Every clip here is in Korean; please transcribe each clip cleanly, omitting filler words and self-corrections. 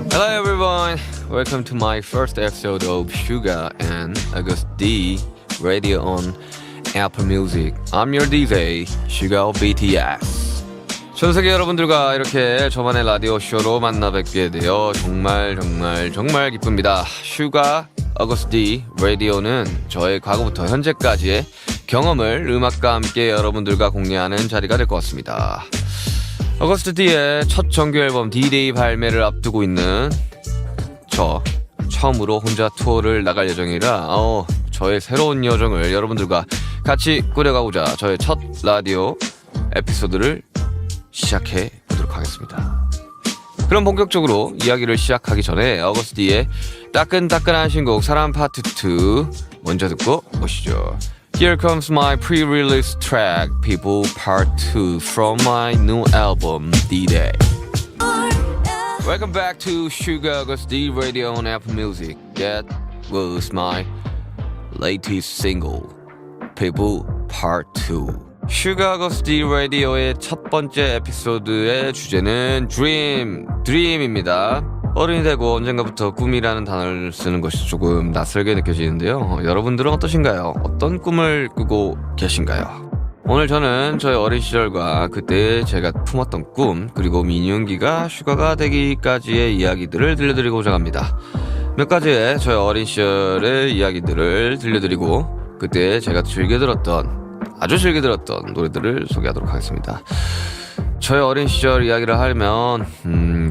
Hello everyone, welcome to my first episode of Sugar and August D Radio on Apple Music. I'm your DJ, Sugar of BTS. 전 세계 여러분들과 이렇게 저만의 라디오 쇼로 만나 뵙게 되어 정말 기쁩니다. Sugar August D Radio는 저의 과거부터 현재까지의 경험을 음악과 함께 여러분들과 공유하는 자리가 될 것 같습니다. 어거스트 D의 첫 정규 앨범 D-Day 발매를 앞두고 있는 저 처음으로 혼자 투어를 나갈 예정이라 저의 새로운 여정을 여러분들과 같이 꾸려가고자 저의 첫 라디오 에피소드를 시작해 보도록 하겠습니다. 그럼 본격적으로 이야기를 시작하기 전에 어거스트 D의 따끈따끈한 신곡 사랑 파트 2 먼저 듣고 오시죠. Here comes my pre-release track, People Part 2 from my new album, D-Day. Welcome back to Sugar August D Radio on Apple Music. That was my latest single, People Part 2. Sugar August D Radio의 첫 번째 에피소드의 주제는 Dream입니다. 어른이 되고 언젠가부터 꿈이라는 단어를 쓰는 것이 조금 낯설게 느껴지는데요. 여러분들은 어떠신가요? 어떤 꿈을 꾸고 계신가요? 오늘 저는 저의 어린 시절과 그때 제가 품었던 꿈 그리고 민윤기가 슈가가 되기까지의 이야기들을 들려드리고자 합니다. 몇 가지의 저의 어린 시절의 이야기들을 들려드리고 그때 제가 아주 즐겨 들었던 노래들을 소개하도록 하겠습니다. 저의 어린 시절 이야기를 하려면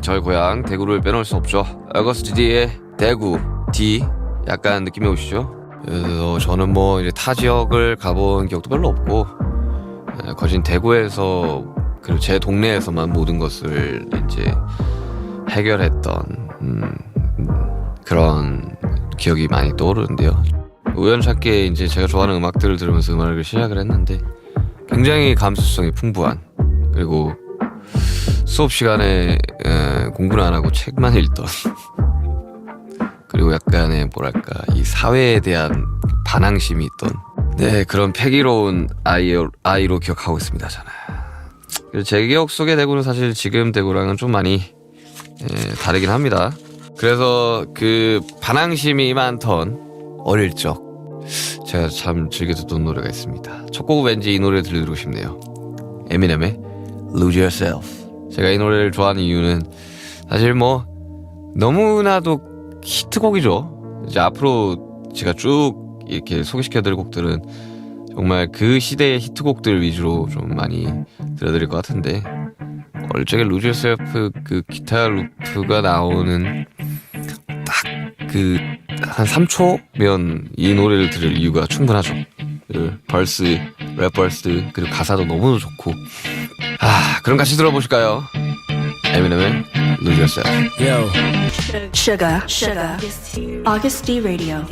저희 고향 대구를 빼놓을 수 없죠. 어거스트 D의 대구 D 약간 느낌이 오시죠? 저는 뭐 이제 타 지역을 가본 기억도 별로 없고 거진 대구에서 그리고 제 동네에서만 모든 것을 이제 해결했던 그런 기억이 많이 떠오르는데요. 우연찮게 이제 제가 좋아하는 음악들을 들으면서 음악을 시작을 했는데 굉장히 감수성이 풍부한 그리고 수업 시간에 공부는 안 하고 책만 읽던 그리고 약간의 뭐랄까 이 사회에 대한 반항심이 있던 그런 패기로운 아이로 기억하고 있습니다. 저는. 그래서 제 기억 속의 대구는 사실 지금 대구랑은 좀 많이 다르긴 합니다. 그래서 그 반항심이 많던 어릴 적 제가 참 즐겨 듣던 노래가 있습니다. 첫 곡은 왠지 이 노래 들려드리고 싶네요. 에미넴의 Lose Yourself. 제가 이 노래를 좋아하는 이유는 사실 뭐 너무나도 히트곡이죠. 이제 앞으로 제가 쭉 이렇게 소개시켜드릴 곡들은 정말 그 시대의 히트곡들 위주로 좀 많이 들려드릴 것 같은데 어릴 적에 Lose Yourself 그 기타 루프가 나오는 딱 그 한 3초면 이 노래를 들을 이유가 충분하죠. 그 벌스, 랩 벌스 그리고 가사도 너무 좋고 그럼 같이 들어보실까요? 에미넴의 Lose Yourself. Yo. Sugar. August D Radio.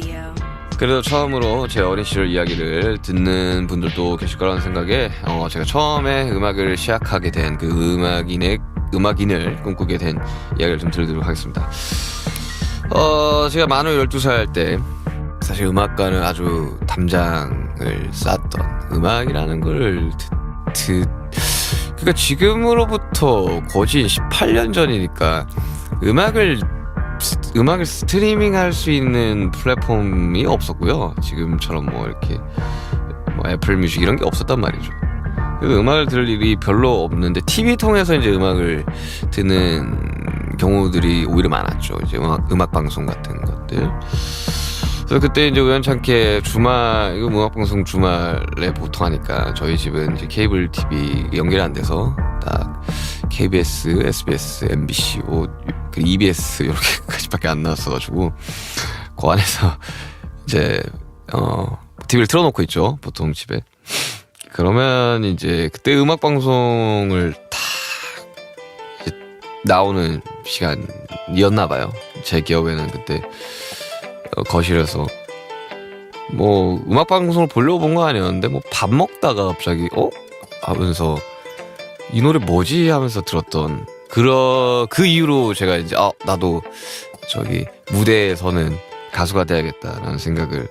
그래도 처음으로 제 어린 시절 이야기를 듣는 분들도 계실 거라는 생각에 제가 처음에 음악을 시작하게 된 그 음악인을 꿈꾸게 된 이야기를 좀 들려드리도록 하겠습니다. 제가 만으로 12살 때 사실 음악과는 아주 담장을 쌓았던 음악이라는 걸 그러니까 지금으로부터 거진 18년 전이니까 음악을 스트리밍할 수 있는 플랫폼이 없었고요. 지금처럼 뭐 이렇게 애플 뮤직 이런 게 없었단 말이죠. 음악을 들을 일이 별로 없는데 TV 통해서 이제 음악을 듣는 경우들이 오히려 많았죠. 이제 음악 방송 같은 것들. 그래서 그때 이제 우연찮게 음악 방송 주말에 보통 하니까 저희 집은 이제 케이블 TV 연결이 안 돼서 딱 KBS, SBS, MBC, 그 EBS 이렇게까지밖에 안 나왔어가지고 그 안에서 이제 TV를 틀어놓고 있죠. 보통 집에. 그러면 이제 그때 음악 방송을 다 나오는 시간이었나 봐요. 제 기억에는 그때 거실에서 뭐 음악 방송을 보려고 본 거 아니었는데 뭐 밥 먹다가 갑자기 하면서 이 노래 뭐지 하면서 들었던 그 이후로 제가 이제 나도 저기 무대에 서는 가수가 돼야겠다라는 생각을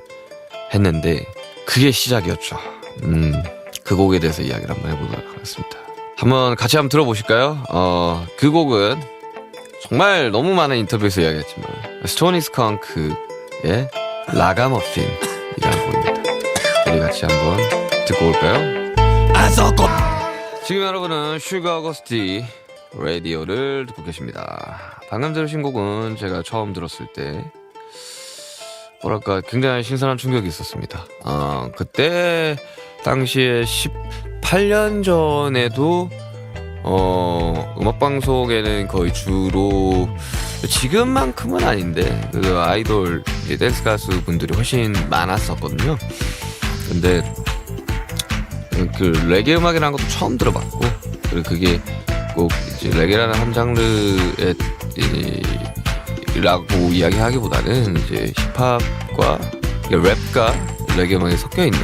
했는데 그게 시작이었죠. 그 곡에 대해서 이야기를 한번 해보도록 하겠습니다. 같이 한번 들어보실까요? 그 곡은 정말 너무 많은 인터뷰에서 이야기했지만 스토니 스컹크의 라가머핀이라는 곡입니다. 우리 같이 한번 듣고 올까요? 지금 여러분은 슈가 어거스티 라디오를 듣고 계십니다. 방금 들으신 곡은 제가 처음 들었을 때 뭐랄까 굉장히 신선한 충격이 있었습니다. 그때 당시에 18년 전에도 음악방송에는 거의 주로 지금만큼은 아닌데 그 아이돌 댄스 가수 분들이 훨씬 많았었거든요. 근데 그 레게 음악이라는 것도 처음 들어봤고, 그리고 그게 꼭 이제 레게라는 한 장르의 라고 이야기하기보다는 이제 힙합과 랩과 레게 음악이 섞여 있는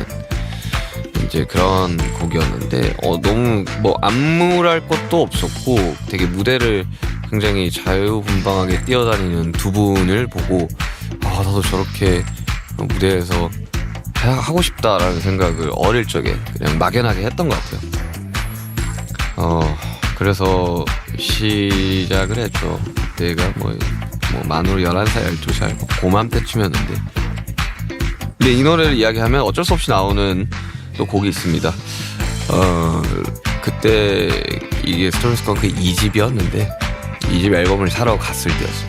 이제 그런 곡이었는데 너무 뭐 암울할 것도 없었고 되게 무대를 굉장히 자유분방하게 뛰어다니는 두 분을 보고 나도 저렇게 무대에서 하고 싶다라는 생각을 어릴 적에 그냥 막연하게 했던 것 같아요. 그래서 시작을 했죠. 그때가 뭐 만으로 11살, 12살 고맘때쯤이었는데, 근데 이 노래를 이야기하면 어쩔 수 없이 나오는 또 곡이 있습니다. 그때 이게 스토니 스컹크의 2집이었는데 2집 앨범을 사러 갔을 때였어요.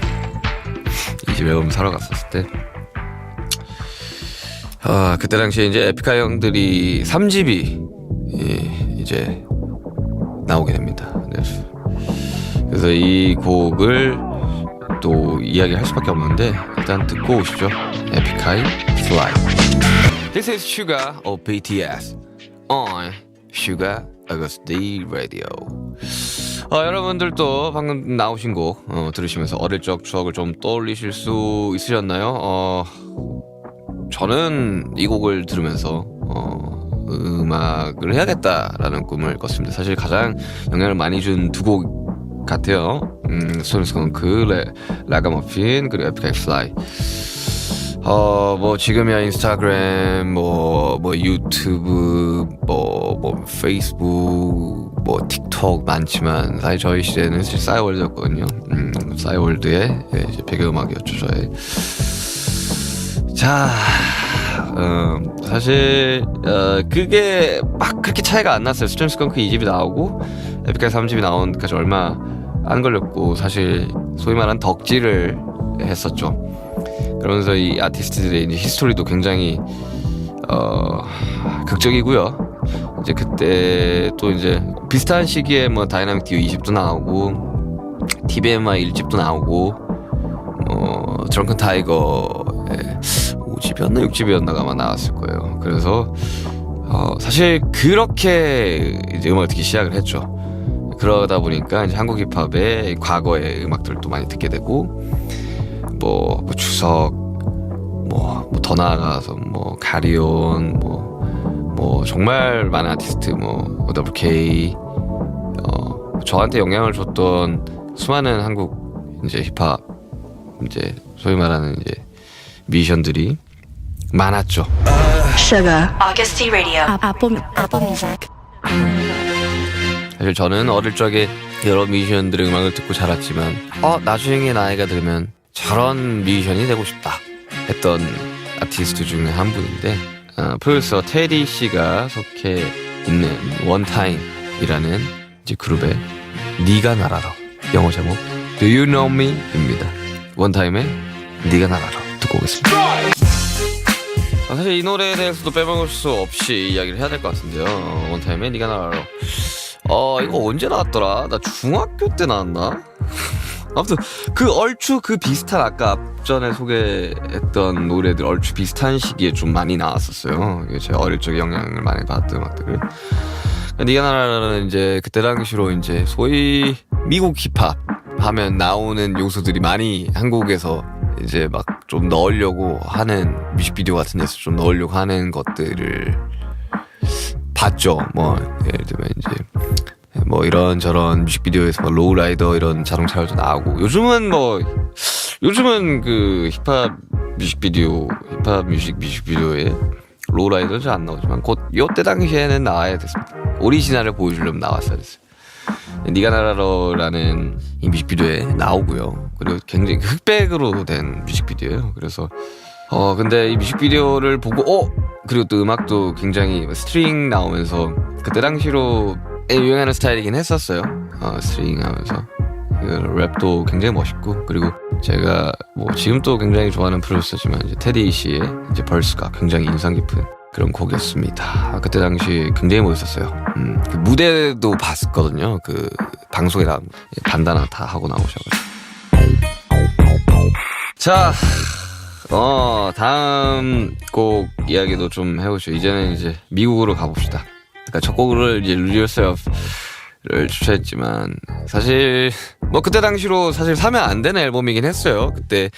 2집 앨범을 사러 갔었을 때 그때 당시에 이제 에픽하이 형들이 3집이 이제 나오게 됩니다. 그래서 이 곡을 또 이야기할 수밖에 없는데 일단 듣고 오시죠. 에픽하이 Fly. This is Suga of BTS on Suga Augusty Radio. 여러분들도 방금 나오신 곡 들으시면서 어릴 적 추억을 좀 떠올리실 수 있으셨나요? 저는 이 곡을 들으면서 음악을 해야겠다라는 꿈을 꿨습니다. 사실 가장 영향을 많이 준 두 곡 같아요. 스토니 스컹크, 라가머핀, 그리고 에픽하이 플라이. 뭐 지금이야 인스타그램, 뭐 유튜브, 뭐 페이스북, 뭐 틱톡 많지만 사실 저희 시대는 사실 싸이월드였거든요. 싸이월드의 이제 배경음악이었죠, 저의. 자, 사실 그게 막 그렇게 차이가 안 났어요. 스토니 스컹크 2집이 나오고 에픽하이 3집이 나온 데까지 얼마 안 걸렸고, 사실 소위 말하는 덕질을 했었죠. 그러면서 이 아티스트들의 이제 히스토리도 굉장히 극적이고요. 이제 그때 또 이제 비슷한 시기에 뭐 다이나믹 듀오 2집도 나오고 TBMI 1집도 나오고 드렁큰 타이거의 5집이었나 6집이었나가 아마 나왔을 거예요. 그래서 사실 그렇게 이제 음악을 듣기 시작을 했죠. 그러다 보니까 이제 한국 힙합의 과거의 음악들도 많이 듣게 되고, 뭐 추석, 뭐 더 나아가서 뭐 가리온, 뭐 정말 많은 아티스트, 뭐 WK, 저한테 영향을 줬던 수많은 한국 이제 힙합, 이제 소위 말하는 이제 뮤지션들이 많았죠. Sugar Augusty Radio. Apple Music. 사실 저는 어릴 적에 여러 뮤지션들의 음악을 듣고 자랐지만 나중에 나이가 들면 저런 뮤지션이 되고 싶다 했던 아티스트 중에 한 분인데, 프로듀서 테디 씨가 속해 있는 원타임이라는 이제 그룹의 네가 날 알아, 영어 제목 Do You Know Me 입니다. 원타임의 네가 날 알아 듣고 오겠습니다. 사실 이 노래에 대해서도 빼먹을 수 없이 이야기를 해야 될 것 같은데요. 원타임의 네가 날 알아. 이거 언제 나왔더라? 나 중학교 때 나왔나? 아무튼 얼추 그 비슷한, 아까 앞전에 소개했던 노래들 얼추 비슷한 시기에 좀 많이 나왔었어요. 제가 어릴 적에 영향을 많이 받았던 음악들을. 네가 나라는 이제 그때 당시로 이제 소위 미국 힙합 하면 나오는 요소들이 많이 한국에서 이제 막 좀 넣으려고 하는, 뮤직비디오 같은 데서 좀 넣으려고 하는 것들을 봤죠. 뭐 예를 들면 이제 뭐 이런저런 뮤직비디오에서 뭐 로우라이더 이런 자동차도 나오고, 요즘은 그 힙합 뮤직비디오에 로우라이더는 잘 안 나오지만 곧 요때 당시에는 나와야 됐습니다. 오리지널을 보여주려면 나왔어야 됐어요. 니가 날아라라는 이 뮤직비디오에 나오고요. 그리고 굉장히 흑백으로 된 뮤직비디오예요. 그래서 근데 이 뮤직비디오를 보고 그리고 또 음악도 굉장히 스트링 나오면서 그때 당시로 유행하는 스타일이긴 했었어요. 스트링 하면서 랩도 굉장히 멋있고, 그리고 제가 뭐 지금 또 굉장히 좋아하는 프로듀서지만 이제 테디 씨의 이제 벌스가 굉장히 인상 깊은 그런 곡이었습니다. 그때 당시 굉장히 멋있었어요. 그 무대도 봤었거든요. 그 방송에 나온 반다나 다 하고 나오셔가지고. 자, 다음 곡 이야기도 좀 해보죠. 이제는 이제 미국으로 가봅시다. 그러니까 첫 곡을 이제 Lose Yourself를 추천했지만, 사실 뭐 그때 당시로 사실 사면 안 되는 앨범이긴 했어요. 그때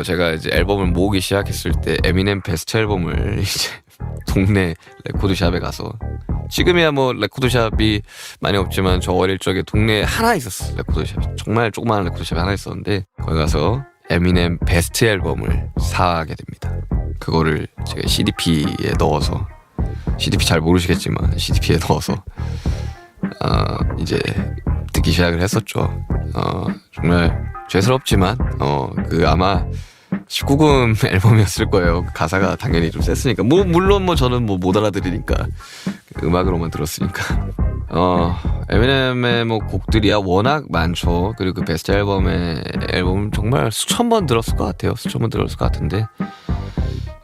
제가 이제 앨범을 모으기 시작했을 때 에미넴 베스트 앨범을 이제 동네 레코드샵에 가서, 지금이야 뭐 레코드샵이 많이 없지만 저 어릴 적에 동네에 하나 있었어. 레코드샵, 정말 조그마한 레코드샵이 하나 있었는데 거기 가서 에미넴 베스트 앨범을 사게 됩니다. 그거를 제가 CDP에 넣어서, CDP 잘 모르시겠지만 CDP에 넣어서 이제 듣기 시작을 했었죠. 정말 죄스럽지만 그 아마 19금 앨범이었을 거예요. 가사가 당연히 좀 셌으니까, 물론 뭐 저는 뭐 못 알아들으니까 음악으로만 들었으니까. 에미넴의 뭐 곡들이야 워낙 많죠. 그리고 그 베스트 앨범 정말 수천 번 들었을 것 같아요. 수천 번 들었을 것 같은데,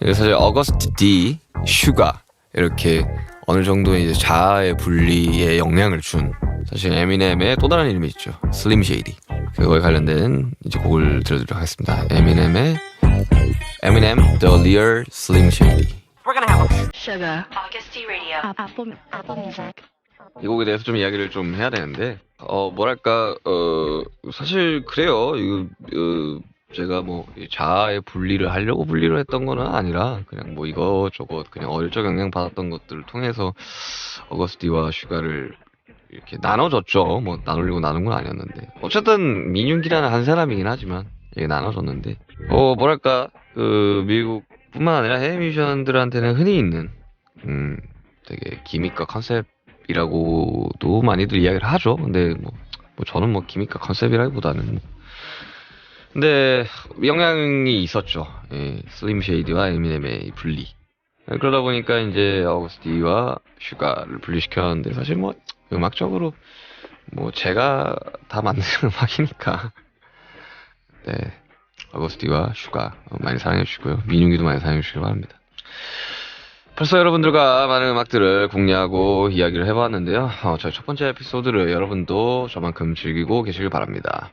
사실 어거스트 D, 슈가 이렇게 어느 정도의 이제 자아의 분리에 영향을 준, 사실 에미넴의 또 다른 이름이 있죠. 슬림 쉐이디. 그거에 관련된 이제 곡을 들려드리도록 하겠습니다. 에미넴의 Eminem, The Real Slim Shady. Sugar. August D Radio. Apple Music. 이 곡에 대해서 좀 이야기를 좀 해야 되는데, 뭐랄까, 사실 그래요. 제가 뭐 자아의 분리를 하려고 분리를 했던 거는 아니라, 그냥 뭐 이것저것 그냥 어릴 적 영향 받았던 것들을 통해서 어거스티와 슈가를 이렇게 나눠줬죠. 뭐 나누려고 나눈 건 아니었는데, 어쨌든 민윤기라는 한 사람이긴 하지만 이게 나눠줬는데, 뭐랄까, 그 미국뿐만 아니라 해외 뮤지션들한테는 흔히 있는 되게 기믹과 컨셉이라고도 많이들 이야기를 하죠. 근데 뭐 저는 뭐 기믹과 컨셉이라기보다는 근데 영향이 있었죠. 슬림 쉐이디와 에미넴의 분리. 그러다 보니까 이제 어거스티와 슈가를 분리시켰는데, 사실 뭐 음악적으로 뭐 제가 다 만드는 음악이니까. 네, 어거스티와 슈가 많이 사랑해 주시고요. 민윤기도 많이 사랑해 주시기 바랍니다. 벌써 여러분들과 많은 음악들을 공유하고 이야기를 해봤는데요. 저희 첫 번째 에피소드를 여러분도 저만큼 즐기고 계시길 바랍니다.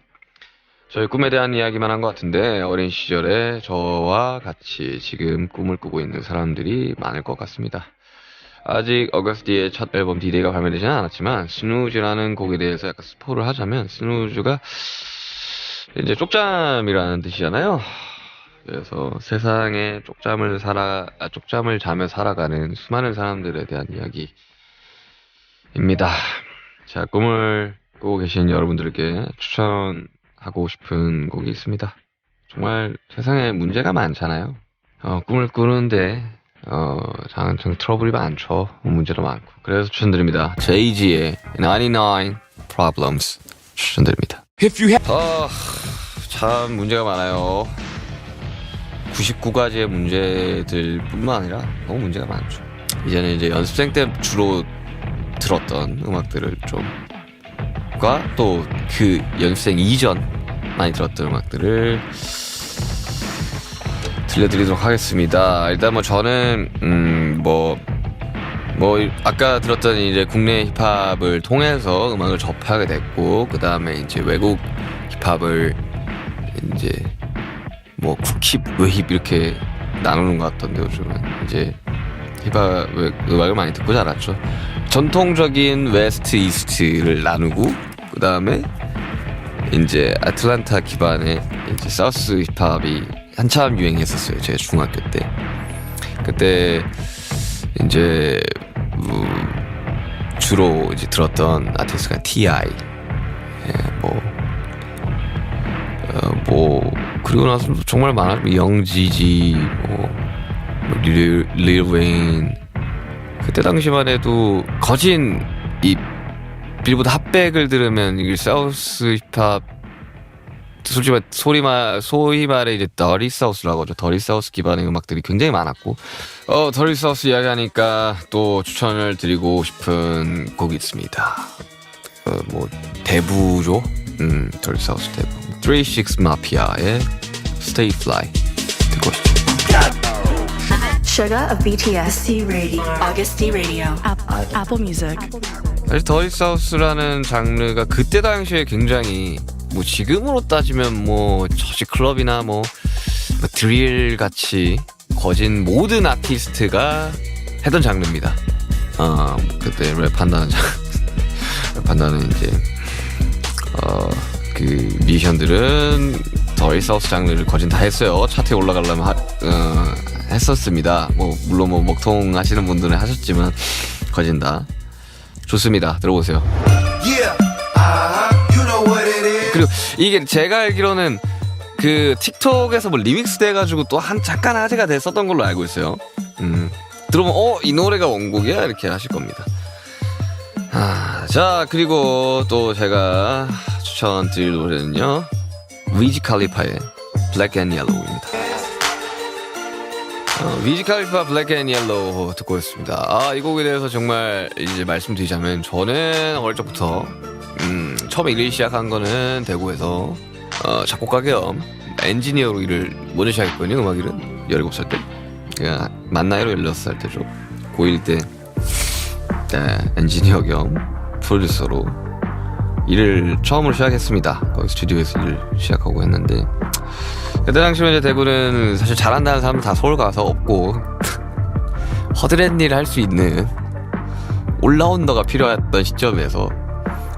저희 꿈에 대한 이야기만 한 것 같은데, 어린 시절에 저와 같이 지금 꿈을 꾸고 있는 사람들이 많을 것 같습니다. 아직 어거스티의 첫 앨범 D-Day가 발매되지는 않았지만, 스누즈라는 곡에 대해서 약간 스포를 하자면, 스누즈가 이제 쪽잠이라는 뜻이잖아요. 그래서 세상에 쪽잠을 자며 살아가는 수많은 사람들에 대한 이야기입니다. 자, 꿈을 꾸고 계신 여러분들에게 추천하고 싶은 곡이 있습니다. 정말 세상에 문제가 많잖아요. 꿈을 꾸는데 참 트러블이 많죠. 문제도 많고. 그래서 추천드립니다. 제이지의 99 Problems 추천드립니다. 참 문제가 많아요. 99가지의 문제들 뿐만 아니라 너무 문제가 많죠. 이제는 이제 연습생 때 주로 들었던 음악들을 또 그 연습생 이전 많이 들었던 음악들을 들려드리도록 하겠습니다. 일단 뭐 저는 뭐 아까 들었던 이제 국내 힙합을 통해서 음악을 접하게 됐고, 그 다음에 이제 외국 힙합을 이제 뭐 쿡힙, 외힙 이렇게 나누는 것 같던데, 요즘은 이제 힙합 음악을 많이 듣고 자랐죠. 전통적인 웨스트 이스트를 나누고, 그 다음에 이제 아틀란타 기반의 이제 사우스 힙합이 한참 유행했었어요. 제 중학교 때. 그때 이제 주로 이제 들었던 아티스트가 T.I. 그리고 나서 정말 많았죠. 영지지, 릴 웨인. 그때 당시만 해도 거진 빌보드 핫백을 들으면 이게 사우스 힙합 솔직히 소위 말해 이제 더리 사우스라고 하죠. 더리 사우스 기반의 음악들이 굉장히 많았고 더리 사우스 이야기하니까 또 추천을 드리고 싶은 곡이 있습니다. 뭐 대부죠. 더리 사우스 대부 3-6 마피아의 Stay Fly 듣고 싶죠. Sugar of BTS C Radio August D Radio Apple Music. 사실 더리 사우스라는 장르가 그때 당시에 굉장히 뭐 지금으로 따지면 뭐 저지 클럽이나 뭐 드릴 같이 거진 모든 아티스트가 했던 장르입니다. 그때 랩한다는 이제 그 뮤지션들은 더리 사우스 장르를 거진 다 했어요. 차트에 올라가려면 했었습니다. 뭐 물론 뭐 먹통 하시는 분들은 하셨지만 거진 다 좋습니다. 들어보세요. 그리고 이게 제가 알기로는 그 틱톡에서 뭐 리믹스 돼가지고 또 잠깐 화제가 됐었던 걸로 알고 있어요. 들어보면 이 노래가 원곡이야 이렇게 하실 겁니다. 자 그리고 또 제가 추천드릴 노래는요 위즈 칼리파의 Black and Yellow입니다. 위즈 칼리파 블랙 앤 옐로우 듣고 있습니다. 이 곡에 대해서 정말 이제 말씀드리자면 저는 어릴 적부터 처음에 일을 시작한 거는 대구에서 작곡가 겸 엔지니어로 일을 먼저 시작했거든요. 음악 일은 17살 때 그러니까 만나이로 16살 때죠. 고1 때 엔지니어 겸 프로듀서로 일을 처음으로 시작했습니다. 거기 스튜디오에서 일을 시작하고 했는데 그때 당시에 이제 대구는 사실 잘한다는 사람은 다 서울 가서 없고 허드렛 일을 할 수 있는 올라운더가 필요했던 시점에서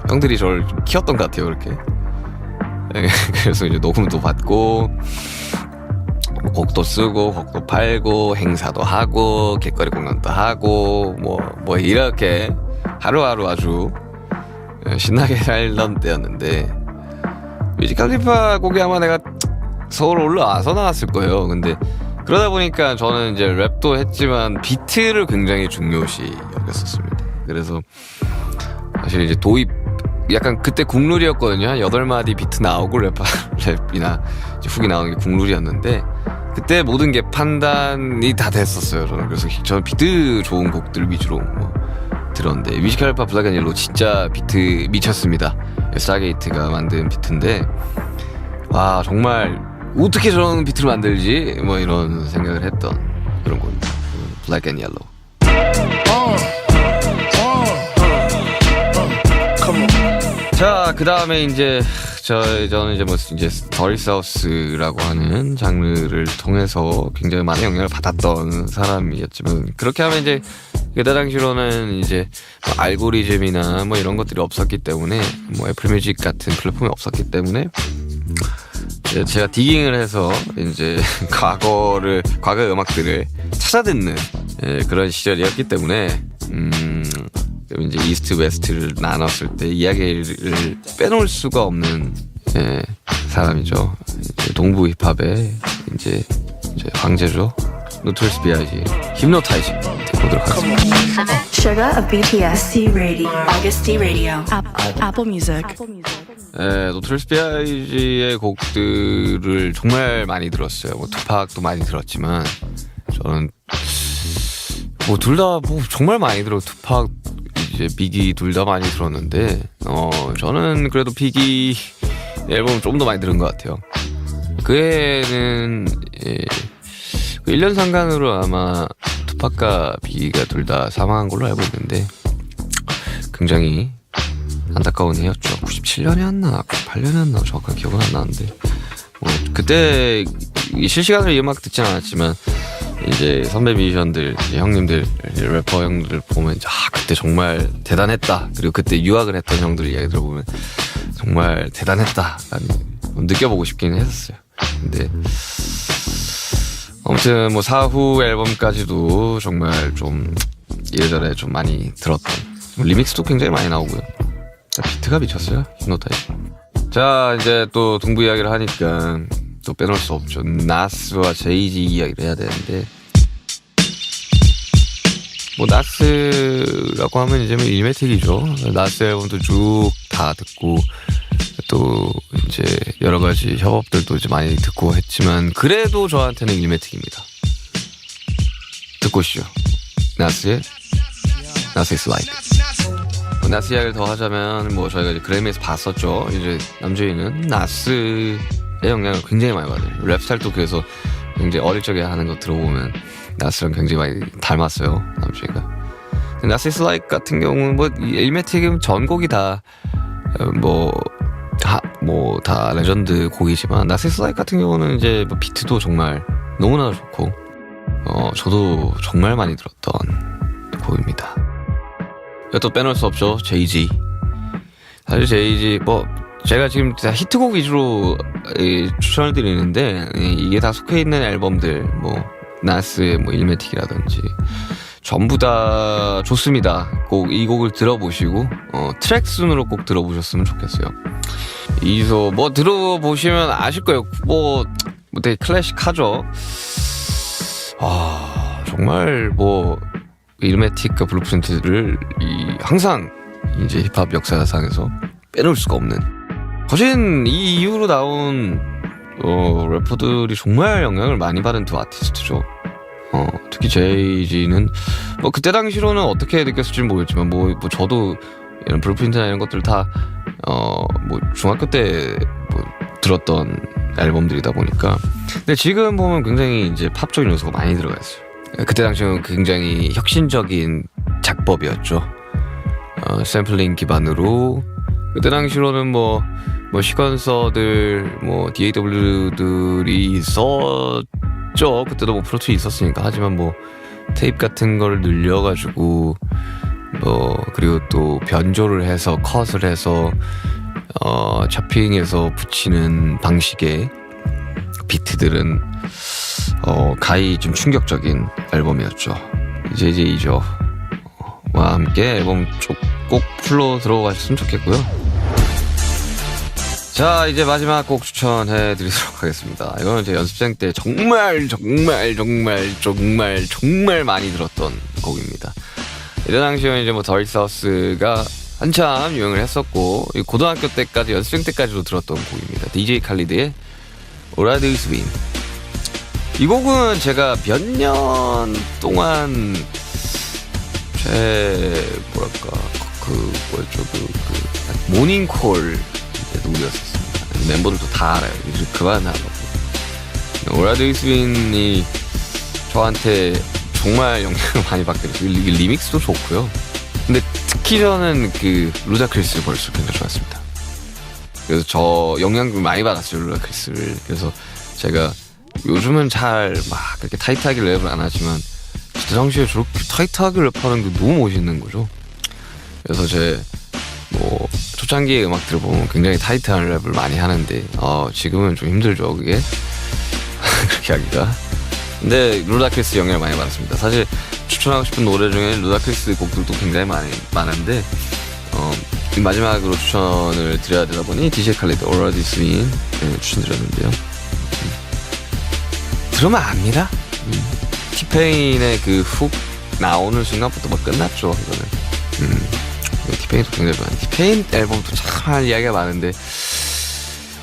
형들이 저를 좀 키웠던 것 같아요. 그렇게 그래서 이제 녹음도 받고 곡도 쓰고 곡도 팔고 행사도 하고 길거리 공연도 하고 뭐 이렇게 하루하루 아주 신나게 살던 때였는데 위즈 칼리파 곡이 아마 내가 서울 올라와서 나왔을 거예요. 근데 그러다 보니까 저는 이제 랩도 했지만 비트를 굉장히 중요시 여겼었습니다. 그래서 사실 이제 도입 약간 그때 국룰이었거든요. 한 8마디 비트 나오고 랩이나 이제 훅이 나오는 게 국룰이었는데 그때 모든 게 판단이 다 됐었어요. 그래서 저는 비트 좋은 곡들 위주로 들었는데 위즈 칼리파 블랙 앤 옐로우 진짜 비트 미쳤습니다. 스타게이트가 만든 비트인데 정말 어떻게 저런 비트를 만들지? 뭐 이런 생각을 했던 그런 곡입니다. 블랙 앤 옐로우. 자, 그 다음에 이제 저는 이제 더리 사우스라고 하는 장르를 통해서 굉장히 많은 영향을 받았던 사람이었지만 그렇게 하면 이제 그때 당시로는 이제 알고리즘이나 뭐 이런 것들이 없었기 때문에 뭐 애플 뮤직 같은 플랫폼이 없었기 때문에 제가 디깅을 해서 이제 과거의 음악들을 찾아듣는 그런 시절이었기 때문에 이제 이스트 웨스트를 나눴을 때 이야기를 빼놓을 수가 없는 사람이죠. 이제 동부 힙합의 이제 황제죠. 노토리스 B.I.G. Hypnotize 듣고 오도록 하겠습니다. Sugar of BTS C Radio August D Radio Apple Music. 노토리스 B.I.G의 곡들을 정말 많이 들었어요. 뭐 투팍도 많이 들었지만 저는 뭐 둘 다 뭐 정말 많이 들어. 투팍 이제 비기 둘 다 많이 들었는데 저는 그래도 비기 앨범 좀 더 많이 들은 것 같아요. 그 해는 1년 상간으로 아마 투팍과 비기가 둘 다 사망한 걸로 알고 있는데 굉장히 안타까운 해였죠. 97년이었나 98년이었나 정확한 기억은 안 나는데 그때 실시간으로 이 음악 듣진 않았지만 이제 선배 뮤지션들 형님들 래퍼 형들 보면 그때 정말 대단했다. 그리고 그때 유학을 했던 형들 이야기 들어보면 정말 대단했다 느껴보고 싶긴 했었어요. 근데 아무튼 뭐 사후 앨범까지도 정말 좀 이래저래 좀 많이 들었던 리믹스도 굉장히 많이 나오고요. 비트가 미쳤어요. 히노타이즈. 자 이제 또 동부 이야기를 하니까 또 빼놓을 수 없죠. 나스와 제이지 이야기를 해야 되는데 뭐 나스라고 하면 이제 뭐 일메틱이죠. 나스 앨범도 쭉 다 듣고 또 이제 여러 가지 협업들도 이제 많이 듣고 했지만 그래도 저한테는 일메틱입니다. 듣고 오시죠. 나스의 나스 is like. 나스 이야기를 더 하자면 뭐 저희가 이제 그래미에서 봤었죠. 이제 남주인은 나스의 영향을 굉장히 많이 받아요. 랩 스타일도 그래서 굉장히 어릴 적에 하는 거 들어보면 나스랑 굉장히 많이 닮았어요. 남주인가. 나스 is like 같은 경우는 뭐 일메틱은 전곡이 다 다 레전드 곡이지만 나스 is like 같은 경우는 이제 뭐 비트도 정말 너무나 좋고 저도 정말 많이 들었던 곡입니다. 또 빼놓을 수 없죠. 제이지. 사실 제이지 뭐 제가 지금 다 히트곡 위주로 추천을 드리는데 이게 다 속해 있는 앨범들 뭐 나스의 뭐 일메틱이라든지 전부 다 좋습니다. 꼭 이 곡을 들어보시고 트랙 순으로 꼭 들어보셨으면 좋겠어요. 이서 뭐 들어보시면 아실 거예요. 뭐 되게 클래식하죠. 정말 뭐 일메틱과 블루프린트를 항상 이제 힙합 역사상에서 빼놓을 수가 없는 거진 이 이후로 나온 래퍼들이 정말 영향을 많이 받은 두 아티스트죠. 특히 제이지는 뭐 그때 당시로는 어떻게 느꼈을지 모르겠지만 뭐 저도 이런 블루프린트나 이런 것들 다 뭐 중학교 때 뭐 들었던 앨범들이다 보니까 근데 지금 보면 굉장히 이제 팝적인 요소가 많이 들어가 있어요. 그때 당시는 굉장히 혁신적인 작법이었죠. 샘플링 기반으로 그때 당시로는 뭐 시퀀서들 뭐 DAW들이 있었죠. 그때도 뭐 프로툴이 있었으니까. 하지만 뭐 테이프 같은 걸 늘려가지고 그리고 또 변조를 해서 컷을 해서 차핑해서 붙이는 방식의 비트들은 가히 좀 충격적인 앨범이었죠. 제이제이죠. 와 함께 앨범 꼭 풀로 들어가셨으면 좋겠고요. 자 이제 마지막 곡 추천해 드리도록 하겠습니다. 이거는 제 연습생 때 정말 많이 들었던 곡입니다. 이때 당시에 이제 뭐 더리 사우스가 한참 유행을 했었고 고등학교 때까지 연습생 때까지도 들었던 곡입니다. DJ 칼리드의 Alright It's Been. 이 곡은 제가 몇 년 동안 모닝콜 노래였었습니다. 멤버들도 다 알아요. 이제 그만하라고. Alright It's Been이 저한테 정말 영향을 많이 받게 됐어요. 이게 리믹스도 좋고요. 근데 특히 저는 그 루다크리스 벌써 굉장히 좋았습니다. 그래서 저 영향을 많이 받았어요. 루다크리스를. 그래서 제가 요즘은 잘 막 그렇게 타이트하게 랩을 안 하지만 그때 당시에 저렇게 타이트하게 랩하는 게 너무 멋있는 거죠. 그래서 제 뭐 초창기의 음악들을 보면 굉장히 타이트한 랩을 많이 하는데 지금은 좀 힘들죠 그게. 그렇게 하기가. 근데 루다크리스 영향을 많이 받았습니다. 사실 추천하고 싶은 노래 중에 루다크리스 곡들도 굉장히 많은데 마지막으로 추천을 드려야 되다 보니 DJ 칼리드 Alright It's Been 추천드렸는데요. 들으면 압니다. 티페인의 그 훅 나오는 순간부터 막 끝났죠. 이거는 티페인도 굉장히 좋아요. 티페인 앨범도 참 할 이야기가 많은데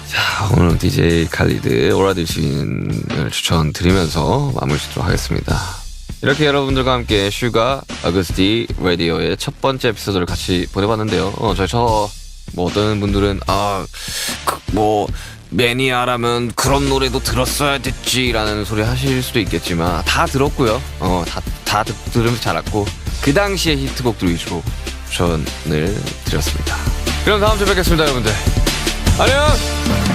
자 오늘 DJ 칼리드 Alright It's Been을 추천드리면서 마무리 짓도록 하겠습니다. 이렇게 여러분들과 함께 슈가 어거스티 라디오의 첫 번째 에피소드를 같이 보내봤는데요. 뭐 어떤 분들은 매니아라면 그런 노래도 들었어야 됐지라는 소리 하실 수도 있겠지만 다 들었고요. 다 들으면서 잘 알았고 그 당시의 히트곡들 위주로 추천을 드렸습니다. 그럼 다음 주에 뵙겠습니다 여러분들. 안녕.